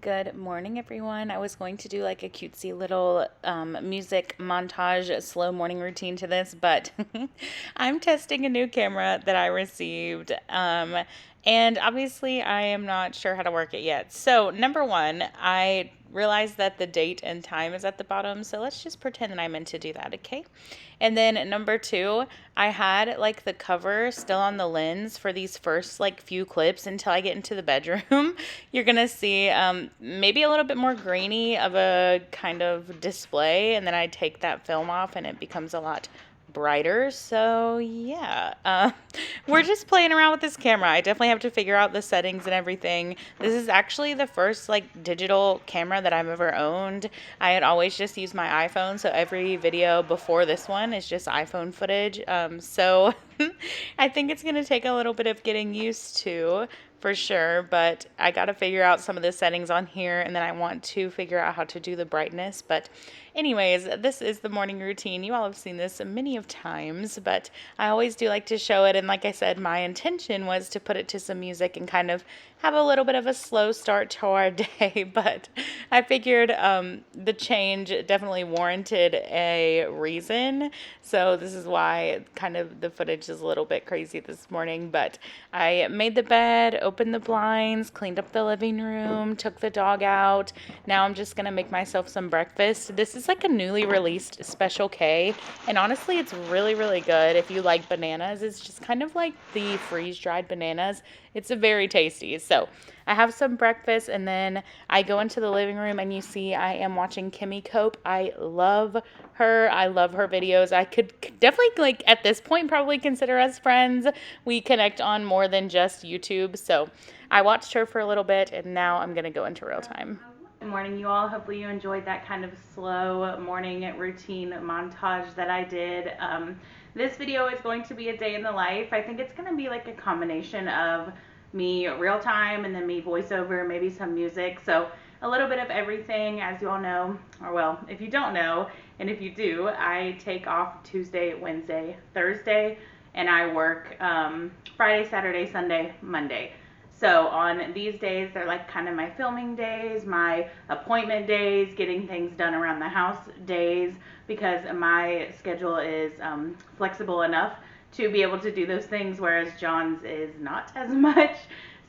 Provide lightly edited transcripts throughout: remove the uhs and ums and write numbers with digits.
Good morning, everyone. I was going to do like a cutesy little music montage, slow morning routine to this, but I'm testing a new camera that I received. And obviously, I am not sure how to work it yet. So, number one, I realized that the date and time is at the bottom. So, let's just pretend that I meant to do that, okay? And then number two, I had like the cover still on the lens for these first like few clips until I get into the bedroom. You're gonna see maybe a little bit more grainy of a kind of display, and then I take that film off and it becomes a lot brighter. So yeah, we're just playing around with this camera. I definitely have to figure out the settings and everything. This is actually the first like digital camera that I've ever owned. I had always just used my iPhone, so every video before this one is just iPhone footage. So I think it's gonna take a little bit of getting used to, for sure, but I got to figure out some of the settings on here, and then I want to figure out how to do the brightness. But anyways, this is the morning routine. You all have seen this many of times, but I always do like to show it. And like I said, my intention was to put it to some music and kind of have a little bit of a slow start to our day. But I figured the change definitely warranted a reason. So this is why kind of the footage is a little bit crazy this morning. But I made the bed, opened the blinds, cleaned up the living room, took the dog out. Now I'm just going to make myself some breakfast. This is like a newly released Special K, and honestly, it's really, really good if you like bananas. It's just kind of like the freeze-dried bananas. It's very tasty. So I have some breakfast, and then I go into the living room, and you see I am watching Kimmy Cope. I love her. I love her videos. I could definitely, like, at this point, probably consider us friends. We connect on more than just YouTube. So I watched her for a little bit, and now I'm going to go into real time. Good morning, you all. Hopefully you enjoyed that kind of slow morning routine montage that I did. This video is going to be a day in the life. I think it's going to be like a combination of me real time and then me voiceover, maybe some music. So a little bit of everything, as you all know, or well, if you don't know, and if you do, I take off Tuesday, Wednesday, Thursday, and I work Friday, Saturday, Sunday, Monday. So on these days, they're like kind of my filming days, my appointment days, getting things done around the house days, because my schedule is flexible enough to be able to do those things, whereas John's is not as much.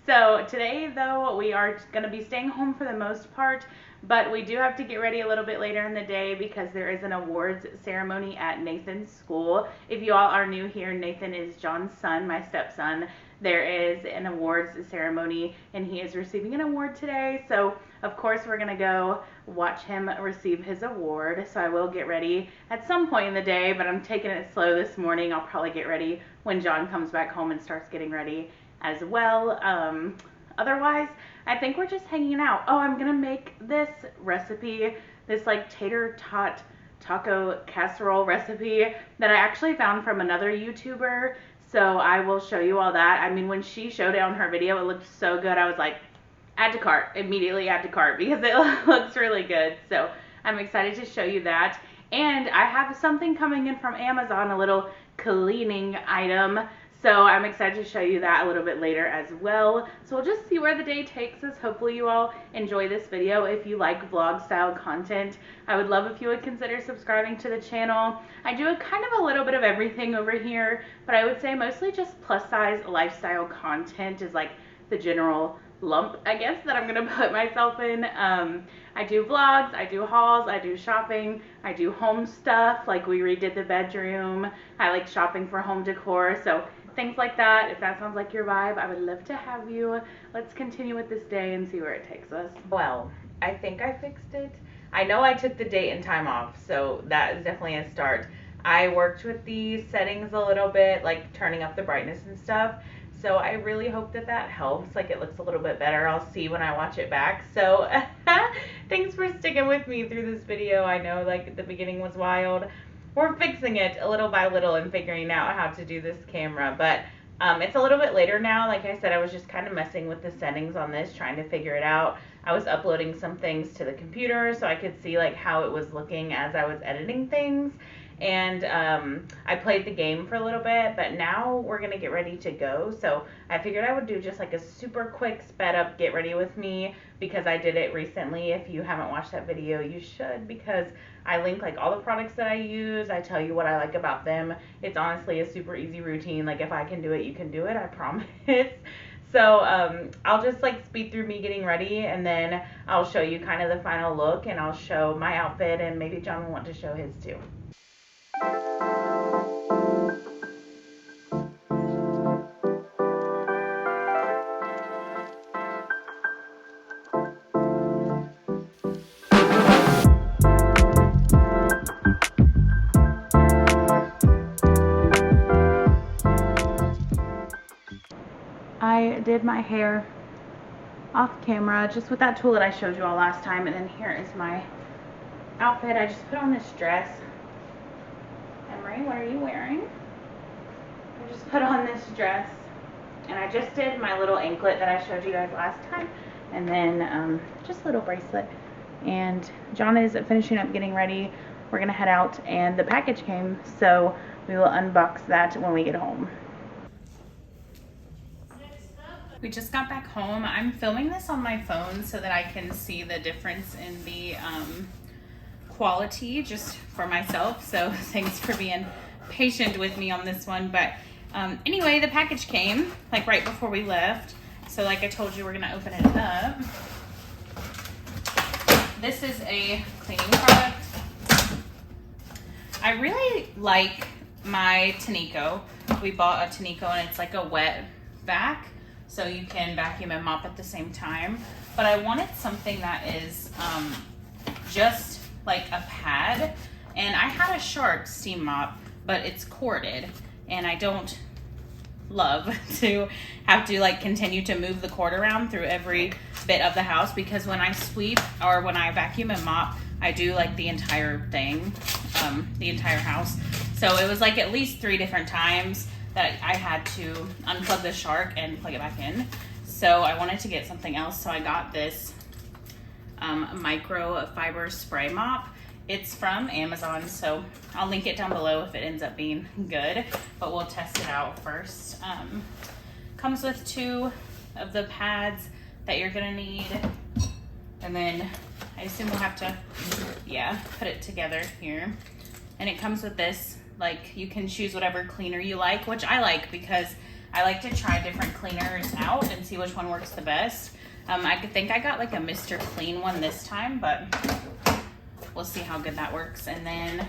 So today, though, we are going to be staying home for the most part, but we do have to get ready a little bit later in the day because there is an awards ceremony at Nathan's school. If you all are new here, Nathan is John's son, my stepson. There is an awards ceremony, and he is receiving an award today. So, of course, we're going to go watch him receive his award. So I will get ready at some point in the day, but I'm taking it slow this morning. I'll probably get ready when John comes back home and starts getting ready as well. Otherwise, I think we're just hanging out. Oh, I'm gonna make this recipe, this like tater tot taco casserole recipe that I actually found from another YouTuber. So I will show you all that. I mean, when she showed it on her video, it looked so good. I was like, add to cart, immediately add to cart, because it looks really good. So I'm excited to show you that. And I have something coming in from Amazon, a little cleaning item. So I'm excited to show you that a little bit later as well. So we'll just see where the day takes us. Hopefully you all enjoy this video. If you like vlog style content, I would love if you would consider subscribing to the channel. I do a kind of a little bit of everything over here, but I would say mostly just plus size lifestyle content is like the general lump, I guess, that I'm gonna put myself in. I do vlogs, I do hauls, I do shopping, I do home stuff, like we redid the bedroom. I like shopping for home decor, so things like that. If that sounds like your vibe, I would love to have you. Let's continue with this day and see where it takes us. Well, I think I fixed it. I know I took the date and time off, so that is definitely a start. I worked with the settings a little bit, like turning up the brightness and stuff. So I really hope that that helps. Like, it looks a little bit better. I'll see when I watch it back. So thanks for sticking with me through this video. I know like the beginning was wild. We're fixing it a little by little and figuring out how to do this camera. But it's a little bit later now. Like I said, I was just kind of messing with the settings on this, trying to figure it out. I was uploading some things to the computer so I could see like how it was looking as I was editing things. and I played the game for a little bit, but now we're gonna get ready to go. So I figured I would do just like a super quick sped up get ready with me, because I did it recently. If you haven't watched that video, you should, because I link like all the products that I use. I tell you what I like about them. It's honestly a super easy routine. Like, if I can do it, you can do it, I promise. So I'll just like speed through me getting ready, and then I'll show you kind of the final look, and I'll show my outfit, and maybe John will want to show his too. I did my hair off camera just with that tool that I showed you all last time, and then here is my outfit. I just put on this dress. Emery, what are you wearing? I just put on this dress, and I just did my little anklet that I showed you guys last time, and then just a little bracelet. And John is finishing up getting ready. We're gonna head out, and the package came, so we will unbox that when we get home. We just got back home. I'm filming this on my phone so that I can see the difference in the quality just for myself. So thanks for being patient with me on this one. But anyway, the package came like right before we left. So like I told you, we're gonna open it up. This is a cleaning product. I really like my Tanico. We bought a Tanico, and it's like a wet vac, so you can vacuum and mop at the same time. But I wanted something that is just like a pad. And I had a Shark steam mop, but it's corded, and I don't love to have to like continue to move the cord around through every bit of the house, because when I sweep or when I vacuum and mop, I do like the entire thing, the entire house. So it was like at least 3 different times that I had to unplug the Shark and plug it back in. So I wanted to get something else, so I got this microfiber spray mop. It's from Amazon, so I'll link it down below if it ends up being good, but we'll test it out first. Comes with 2 of the pads that you're gonna need, and then I assume we'll have to, put it together here. And it comes with this, like, you can choose whatever cleaner you like, which I like because I like to try different cleaners out and see which one works the best. I think I got like a Mr. Clean one this time, but we'll see how good that works. And then,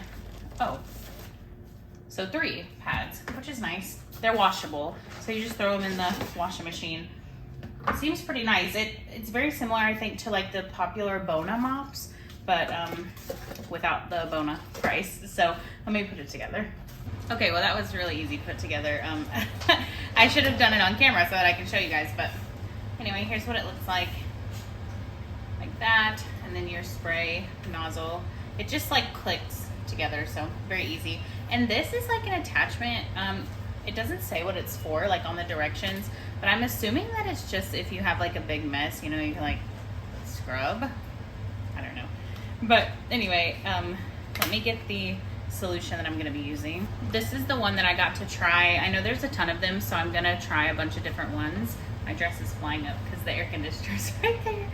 so 3 pads, which is nice. They're washable, so you just throw them in the washing machine. It seems pretty nice. It's very similar, I think, to like the popular Bona mops, but without the Bona price. So let me put it together. Okay, well that was really easy to put together. I should have done it on camera so that I can show you guys, but anyway, here's what it looks like that, and then your spray nozzle. It just like clicks together, so very easy. And this is like an attachment. It doesn't say what it's for, like on the directions, but I'm assuming that it's just if you have like a big mess, you know, you can like scrub. I don't know. But anyway, let me get the solution that I'm going to be using. This is the one that I got to try. I know there's a ton of them, so I'm going to try a bunch of different ones. My dress is flying up because the air conditioner's right there.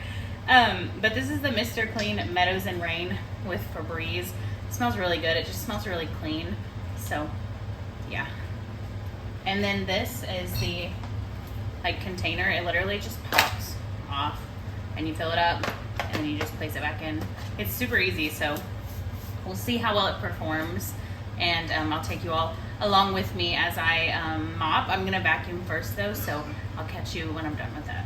But this is the Mr. Clean Meadows and Rain with Febreze. It smells really good. It just smells really clean. So yeah. And then this is the like container. It literally just pops off and you fill it up and then you just place it back in. It's super easy, so we'll see how well it performs, and I'll take you all along with me as I mop. I'm gonna vacuum first though, so I'll catch you when I'm done with that.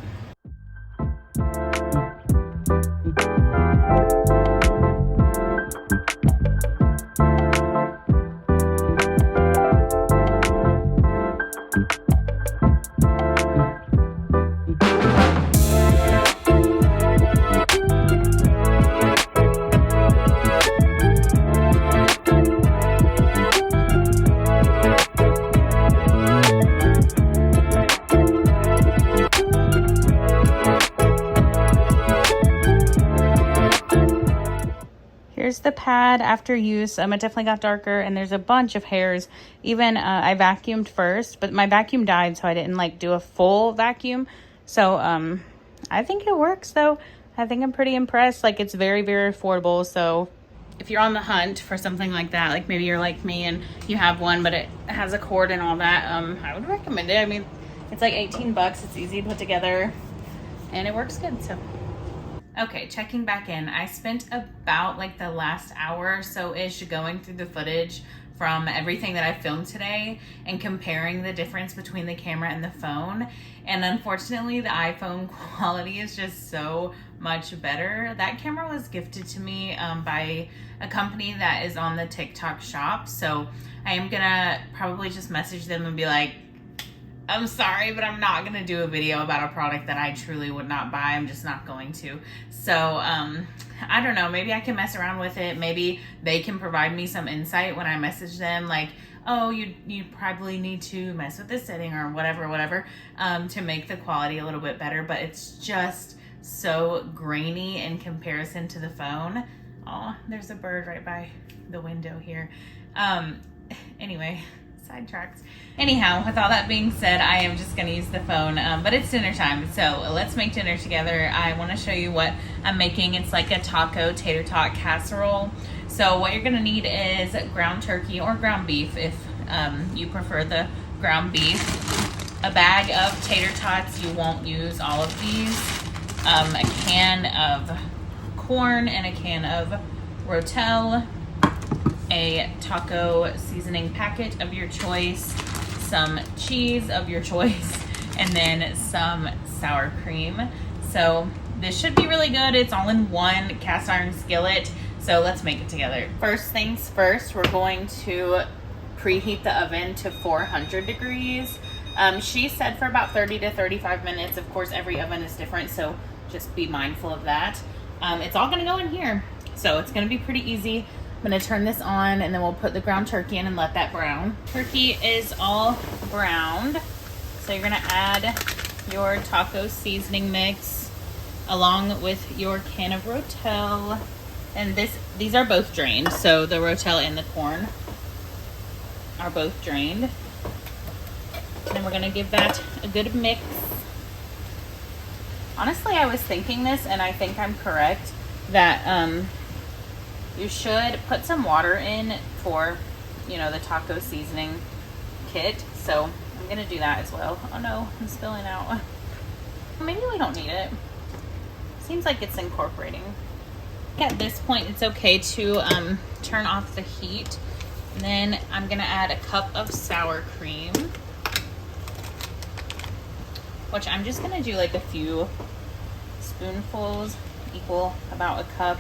There's the pad after use. It definitely got darker, and there's a bunch of hairs. Even I vacuumed first, but my vacuum died, so I didn't like do a full vacuum. So I think it works though. I think I'm pretty impressed. Like, it's very, very affordable. So if you're on the hunt for something like that, like maybe you're like me and you have one, but it has a cord and all that, I would recommend it. I mean, it's like 18 bucks. It's easy to put together and it works good. So okay, checking back in. I spent about like the last hour or so-ish going through the footage from everything that I filmed today and comparing the difference between the camera and the phone. And unfortunately, the iPhone quality is just so much better. That camera was gifted to me by a company that is on the TikTok shop. So I am gonna probably just message them and be like, I'm sorry, but I'm not gonna do a video about a product that I truly would not buy. I'm just not going to. So I don't know, maybe I can mess around with it. Maybe they can provide me some insight when I message them, like, oh, you probably need to mess with this setting or whatever, to make the quality a little bit better. But it's just so grainy in comparison to the phone. Oh, there's a bird right by the window here. Anyway, sidetracks. Anyhow, with all that being said, I am just gonna use the phone, but it's dinner time, so let's make dinner together. I want to show you what I'm making. It's like a taco tater tot casserole. So what you're gonna need is ground turkey or ground beef if you prefer the ground beef, a bag of tater tots. You won't use all of these, a can of corn and a can of rotel, a taco seasoning packet of your choice, some cheese of your choice, and then some sour cream. So this should be really good. It's all in one cast iron skillet. So let's make it together. First things first, we're going to preheat the oven to 400 degrees. She said for about 30 to 35 minutes. Of course, every oven is different, so just be mindful of that. It's all gonna go in here, so it's gonna be pretty easy. I'm gonna turn this on and then we'll put the ground turkey in and let that brown. Turkey is all browned. So you're gonna add your taco seasoning mix along with your can of rotel. And these are both drained. So the rotel and the corn are both drained. And then we're gonna give that a good mix. Honestly, I was thinking this, and I think I'm correct, that you should put some water in for, you know, the taco seasoning kit. So I'm gonna do that as well. Oh no, I'm spilling out. Maybe we don't need it. Seems like it's incorporating. At this point, it's okay to turn off the heat. And then I'm gonna add a cup of sour cream, which I'm just gonna do like a few spoonfuls, equal about a cup.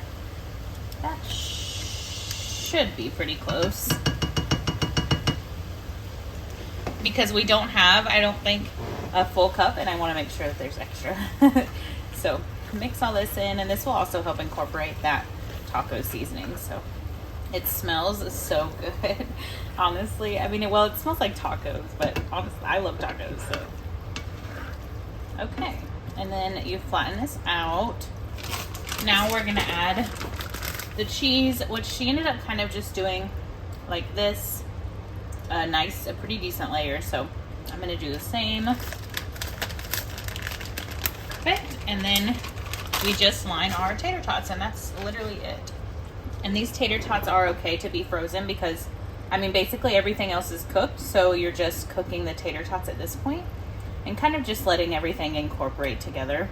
That should be pretty close. Because we don't have, I don't think, a full cup, and I want to make sure that there's extra. So mix all this in, and this will also help incorporate that taco seasoning. So it smells so good. Honestly, I mean, well, it smells like tacos, but honestly, I love tacos. So okay, and then you flatten this out. Now we're gonna add the cheese, which she ended up kind of just doing like this, a pretty decent layer. So I'm gonna do the same. Perfect. And then we just line our tater tots, and that's literally it. And these tater tots are okay to be frozen because, I mean, basically everything else is cooked. So you're just cooking the tater tots at this point and kind of just letting everything incorporate together.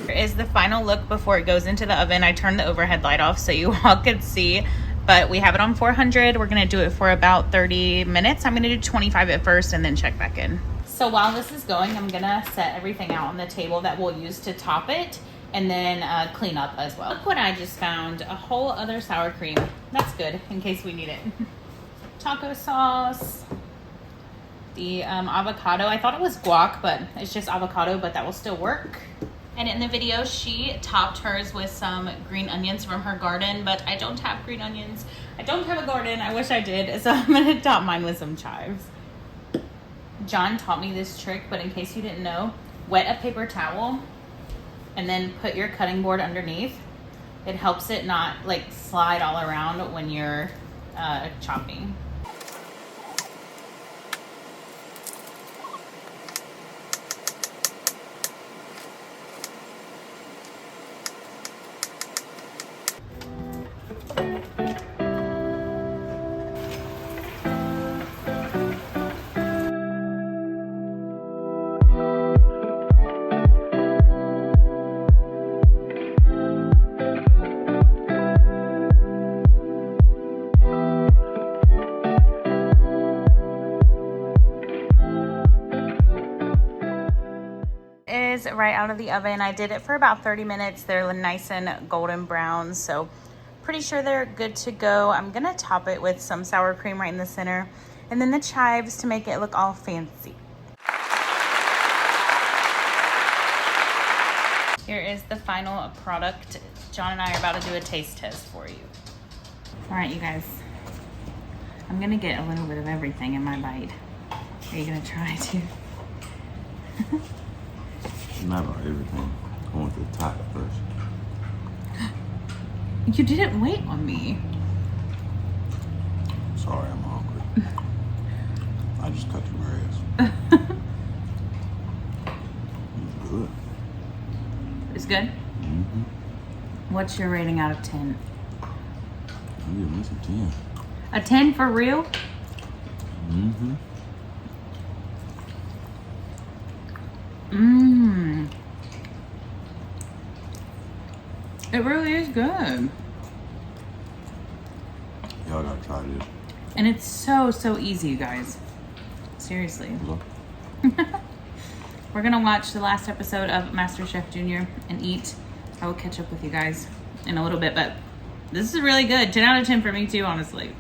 Is the final look before it goes into the oven. I turned the overhead light off so you all could see, but we have it on 400. We're gonna do it for about 30 minutes. I'm gonna do 25 at first and then check back in. So while this is going, I'm gonna set everything out on the table that we'll use to top it and then clean up as well. Look what I just found, a whole other sour cream. That's good in case we need it. Taco sauce, the avocado. I thought it was guac, but it's just avocado, but that will still work. And in the video, she topped hers with some green onions from her garden, but I don't have green onions. I don't have a garden. I wish I did. So I'm going to top mine with some chives. John taught me this trick, but in case you didn't know, wet a paper towel and then put your cutting board underneath. It helps it not like slide all around when you're chopping. Is right out of the oven. I did it for about 30 minutes. They're nice and golden brown, so pretty sure they're good to go. I'm gonna top it with some sour cream right in the center, and then the chives to make it look all fancy. Here is the final product. John and I are about to do a taste test for you. All right, you guys. I'm gonna get a little bit of everything in my bite. Are you gonna try to? Not on everything. I want the top first. You didn't wait on me. Sorry, I'm hungry. I just cut the grass. It's good. It's good? Mm-hmm. What's your rating out of 10? I'm giving this a 10. A 10 for real? Mm-hmm. Mmm. It really is good. Y'all gotta try this. And it's so easy, you guys. Seriously. Look. We're gonna watch the last episode of MasterChef Junior and eat. I will catch up with you guys in a little bit, but this is really good. 10 out of 10 for me too, honestly.